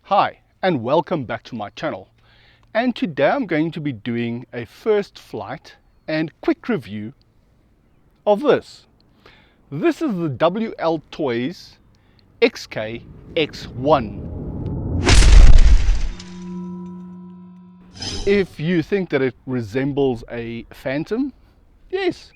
Hi and welcome back to my channel, and today I'm going to be doing a first flight and quick review of this. This is the WLToys XK X1. If you think that it resembles a Phantom, yes,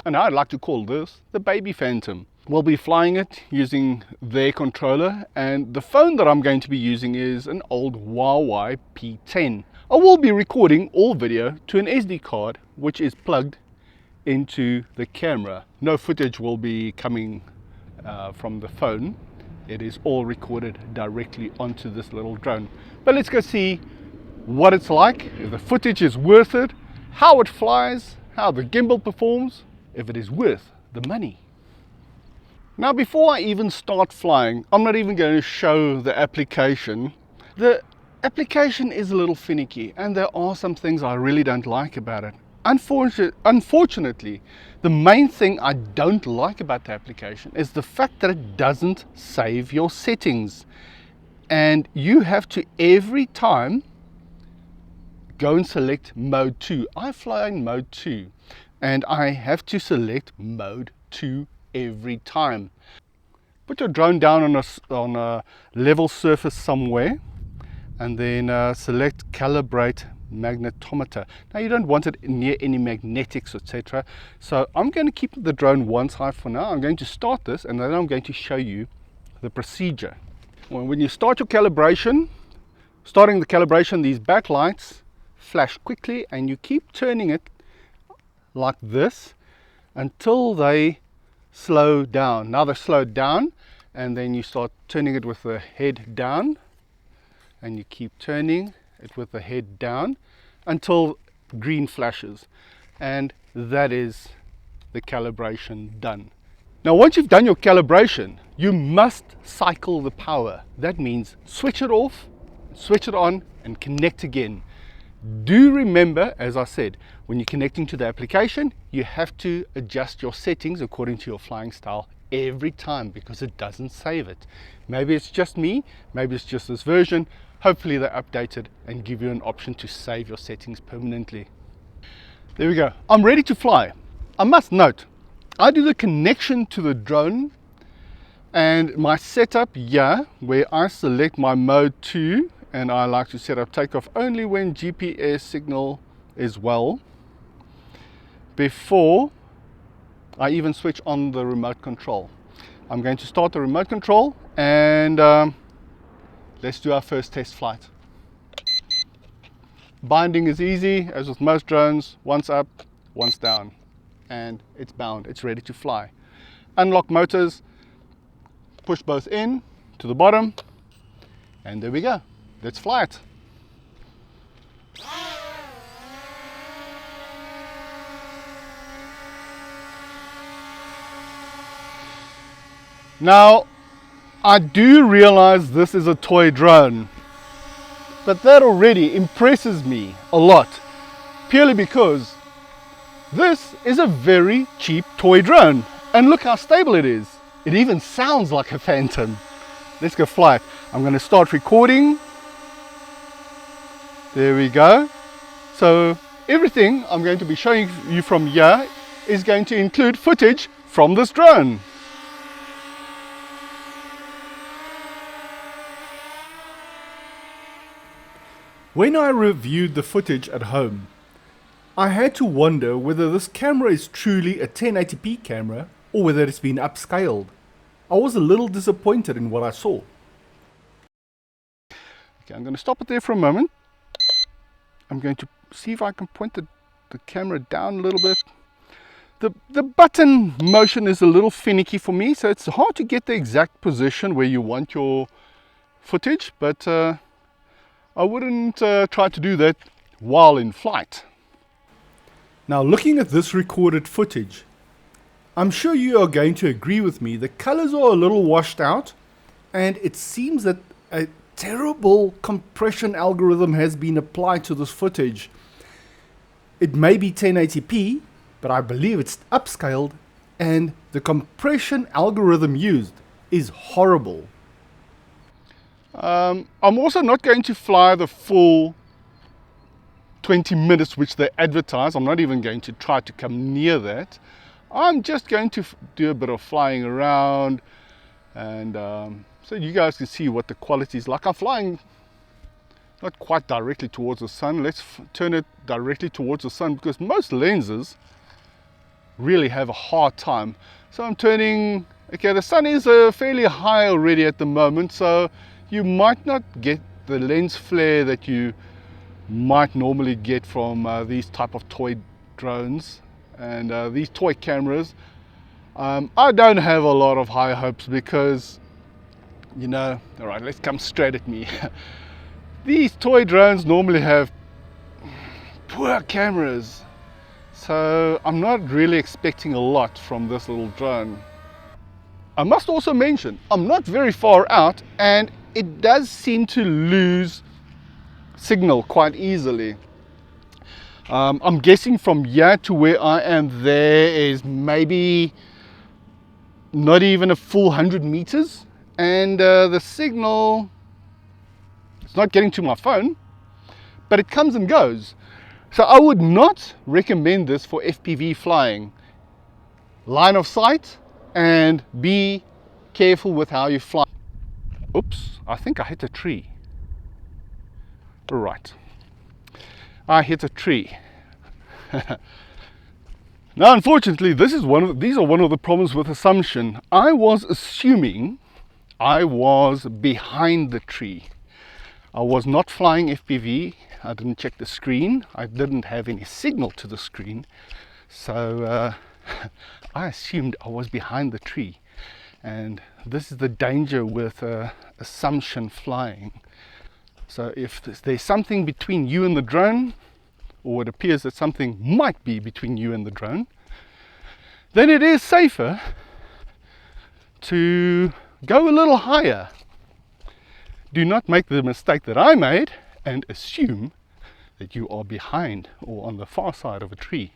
and I'd like to call this the baby Phantom. We'll be flying it using their controller, and the phone that I'm going to be using is an old Huawei P10. I will be recording all video to an SD card which is plugged into the camera. No footage will be coming from the phone. It is all recorded directly onto this little drone. But let's go see what it's like, if the footage is worth it, how it flies, how the gimbal performs, if it is worth the money. Now, before I even start flying, I'm not even going to show the application. The application is a little finicky, and there are some things I really don't like about it. Unfortunately, the main thing I don't like about the application is the fact that it doesn't save your settings. And you have to, every time, go and select mode 2. I fly in mode 2, and I have to select mode 2 every time. Put your drone down on a level surface somewhere, and then select calibrate magnetometer. Now, you don't want it near any magnetics, etc. So I'm going to keep the drone one side for now. I'm going to start this, and then I'm going to show you the procedure. When you start your calibration, starting the calibration, these backlights flash quickly, and you keep turning it like this until they slow down. Now they're slowed down, and then you start turning it with the head down, and you keep turning it with the head down until green flashes, and that is the calibration done. Now, once you've done your calibration, you must cycle the power. That means switch it off, switch it on, and connect again. Do remember, as I said, when you're connecting to the application, you have to adjust your settings according to your flying style every time, because it doesn't save it. Maybe it's just me, maybe it's just this version. Hopefully they update it and give you an option to save your settings permanently. There we go. I'm ready to fly. I must note, I do the connection to the drone, and my setup here, where I select my mode 2, and I like to set up takeoff only when GPS signal is well, before I even switch on the remote control. I'm going to start the remote control, and let's do our first test flight. Binding is easy, as with most drones, once up, once down, and it's bound, it's ready to fly. Unlock motors, push both in to the bottom, and there we go. Let's fly it. Now, I do realize this is a toy drone, but that already impresses me a lot, purely because this is a very cheap toy drone, and look how stable it is. It even sounds like a Phantom. Let's go fly it. I'm going to start recording. There we go. So everything I'm going to be showing you from here is going to include footage from this drone. When I reviewed the footage at home, I had to wonder whether this camera is truly a 1080p camera or whether it's been upscaled. I was a little disappointed in what I saw. Okay, I'm going to stop it there for a moment. I'm going to see if I can point the camera down a little bit. The button motion is a little finicky for me, so it's hard to get the exact position where you want your footage, but I wouldn't try to do that while in flight. Now, looking at this recorded footage, I'm sure you are going to agree with me. The colors are a little washed out, and it seems that a terrible compression algorithm has been applied to this footage. It may be 1080p, but I believe it's upscaled, and the compression algorithm used is horrible. I'm also not going to fly the full 20 minutes which they advertise. I'm not even going to try to come near that. I'm just going to do a bit of flying around, and so you guys can see what the quality is like. I'm flying not quite directly towards the sun. Let's turn it directly towards the sun, because most lenses really have a hard time. So I'm turning, okay, the sun is fairly high already at the moment, so you might not get the lens flare that you might normally get from these type of toy drones and these toy cameras. I don't have a lot of high hopes because, you know, all right, let's come straight at me. These toy drones normally have poor cameras, so I'm not really expecting a lot from this little drone. I must also mention, I'm not very far out, and it does seem to lose signal quite easily. I'm guessing from here to where I am there is maybe not even a full 100 meters, and the signal, it's not getting to my phone, but it comes and goes. So I would not recommend this for FPV flying. Line of sight, and be careful with how you fly. Oops, I think I hit a tree. Right, I hit a tree. Now, unfortunately, these are one of the problems with assumption. I was assuming I was behind the tree. I was not flying FPV. I didn't check the screen. I didn't have any signal to the screen, so I assumed I was behind the tree. And this is the danger with assumption flying. So if there's something between you and the drone, or it appears that something might be between you and the drone, then it is safer to go a little higher. Do not make the mistake that I made and assume that you are behind or on the far side of a tree.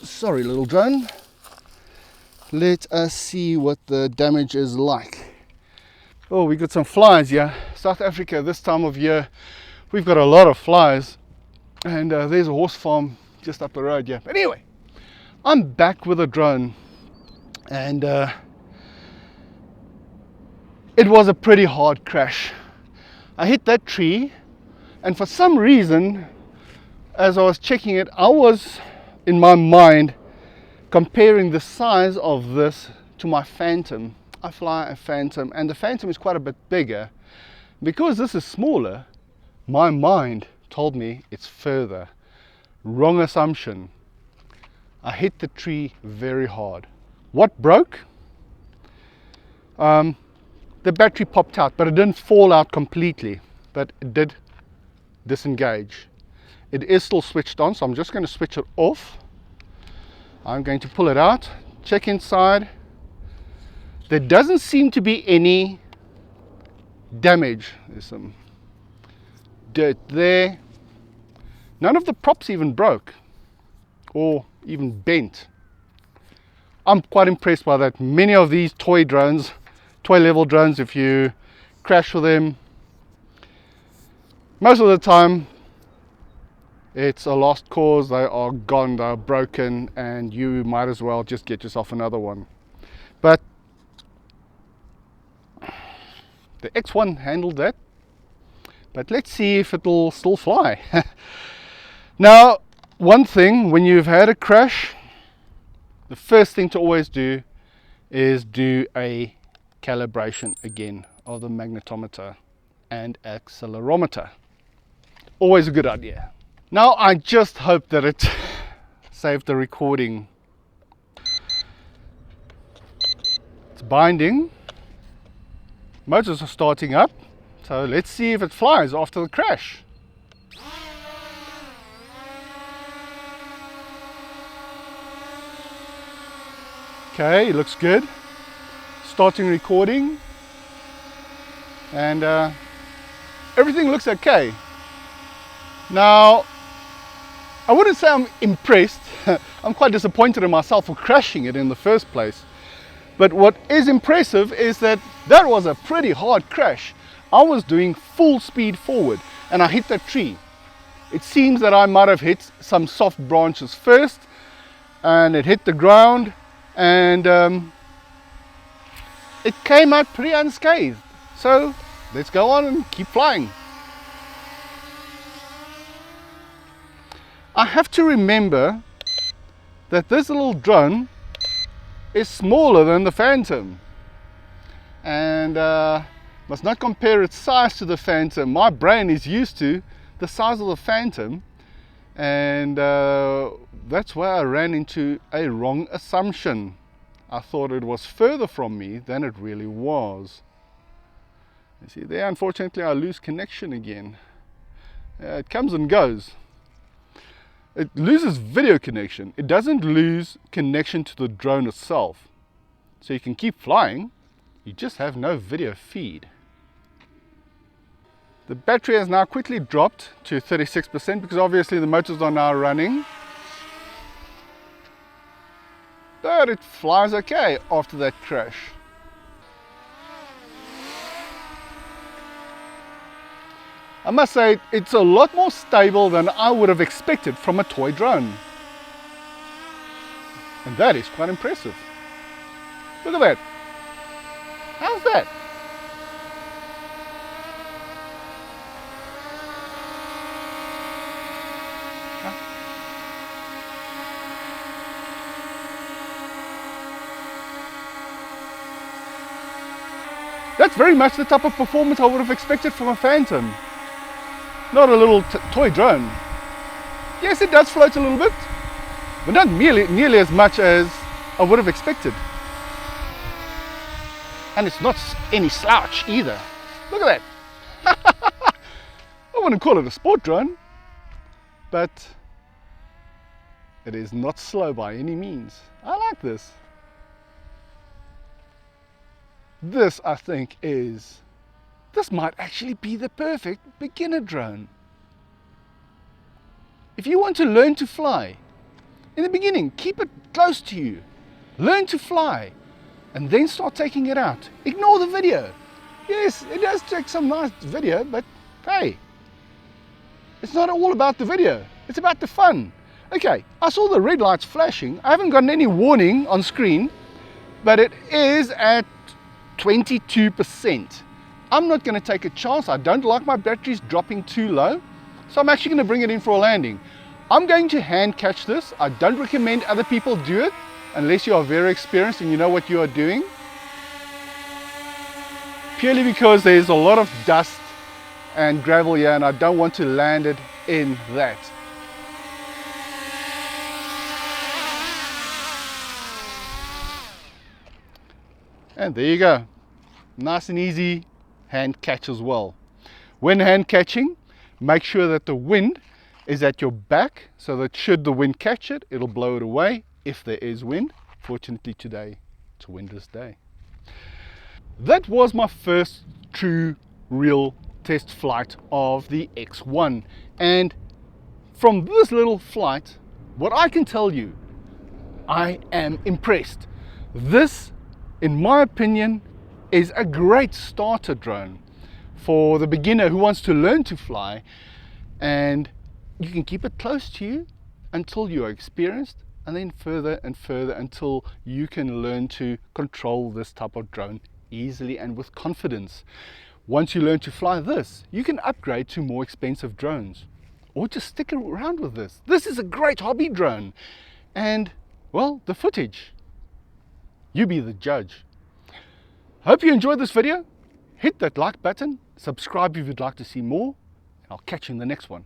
Sorry, little drone. Let us see what the damage is like. Oh, we got some flies here. South Africa, this time of year, we've got a lot of flies. And there's a horse farm just up the road here. But anyway, I'm back with a drone. And it was a pretty hard crash. I hit that tree, and for some reason, as I was checking it, I was, in my mind, comparing the size of this to my Phantom. I fly a Phantom, and the Phantom is quite a bit bigger. Because this is smaller, my mind told me it's further. Wrong assumption. I hit the tree very hard. What broke? The battery popped out, but it didn't fall out completely, but it did disengage. It is still switched on, so I'm just going to switch it off. I'm going to pull it out, check inside. There doesn't seem to be any damage. There's some dirt there. None of the props even broke or even bent. I'm quite impressed by that. Many of these toy drones, toy level drones, if you crash with them, most of the time it's a lost cause. They are gone, they're broken, and you might as well just get yourself another one. But the X1 handled that. But let's see if it'll still fly. Now, one thing, when you've had a crash, the first thing to always do is do a calibration again of the magnetometer and accelerometer. Always a good idea. Now, I just hope that it saved the recording. It's binding. Motors are starting up, so let's see if it flies after the crash. Okay, it looks good. Starting recording, and everything looks okay. Now, I wouldn't say I'm impressed. I'm quite disappointed in myself for crashing it in the first place. But what is impressive is that That was a pretty hard crash. I was doing full speed forward and I hit that tree. It seems that I might have hit some soft branches first and it hit the ground, and it came out pretty unscathed. So let's go on and keep flying. I have to remember that this little drone is smaller than the Phantom, and must not compare its size to the Phantom. My brain is used to the size of the Phantom, and that's where I ran into a wrong assumption. I thought it was further from me than it really was. You see there, unfortunately I lose connection again. It comes and goes. It loses video connection. It doesn't lose connection to the drone itself. So you can keep flying, you just have no video feed. The battery has now quickly dropped to 36% because obviously the motors are now running. But it flies okay after that crash. I must say, it's a lot more stable than I would have expected from a toy drone. And that is quite impressive. Look at that. How's that? That's very much the type of performance I would have expected from a Phantom. Not a little toy drone. Yes, it does float a little bit, but not nearly as much as I would have expected. And it's not any slouch either. Look at that. I wouldn't call it a sport drone, but it is not slow by any means. I like this. This, I think, this might actually be the perfect beginner drone. If you want to learn to fly, in the beginning, keep it close to you. Learn to fly, and then start taking it out. Ignore the video. Yes, it does take some nice video, but hey, it's not all about the video. It's about the fun. Okay, I saw the red lights flashing. I haven't gotten any warning on screen, but it is at 22%. I'm not going to take a chance. I don't like my batteries dropping too low, so I'm actually going to bring it in for a landing. I'm going to hand catch this. I don't recommend other people do it unless you are very experienced and you know what you are doing, purely because there's a lot of dust and gravel here and I don't want to land it in that. And there you go, nice and easy hand catch as well. When hand catching, make sure that the wind is at your back so that should the wind catch it, it'll blow it away if there is wind. Fortunately today, it's a windless day. That was my first true real test flight of the X1, and from this little flight, what I can tell you, I am impressed. This, in my opinion, is a great starter drone for the beginner who wants to learn to fly, and you can keep it close to you until you are experienced, and then further and further until you can learn to control this type of drone easily and with confidence. Once you learn to fly this, you can upgrade to more expensive drones or just stick around with this. This is a great hobby drone, and well, the footage, you be the judge. Hope you enjoyed this video. Hit that like button, subscribe if you'd like to see more, and I'll catch you in the next one.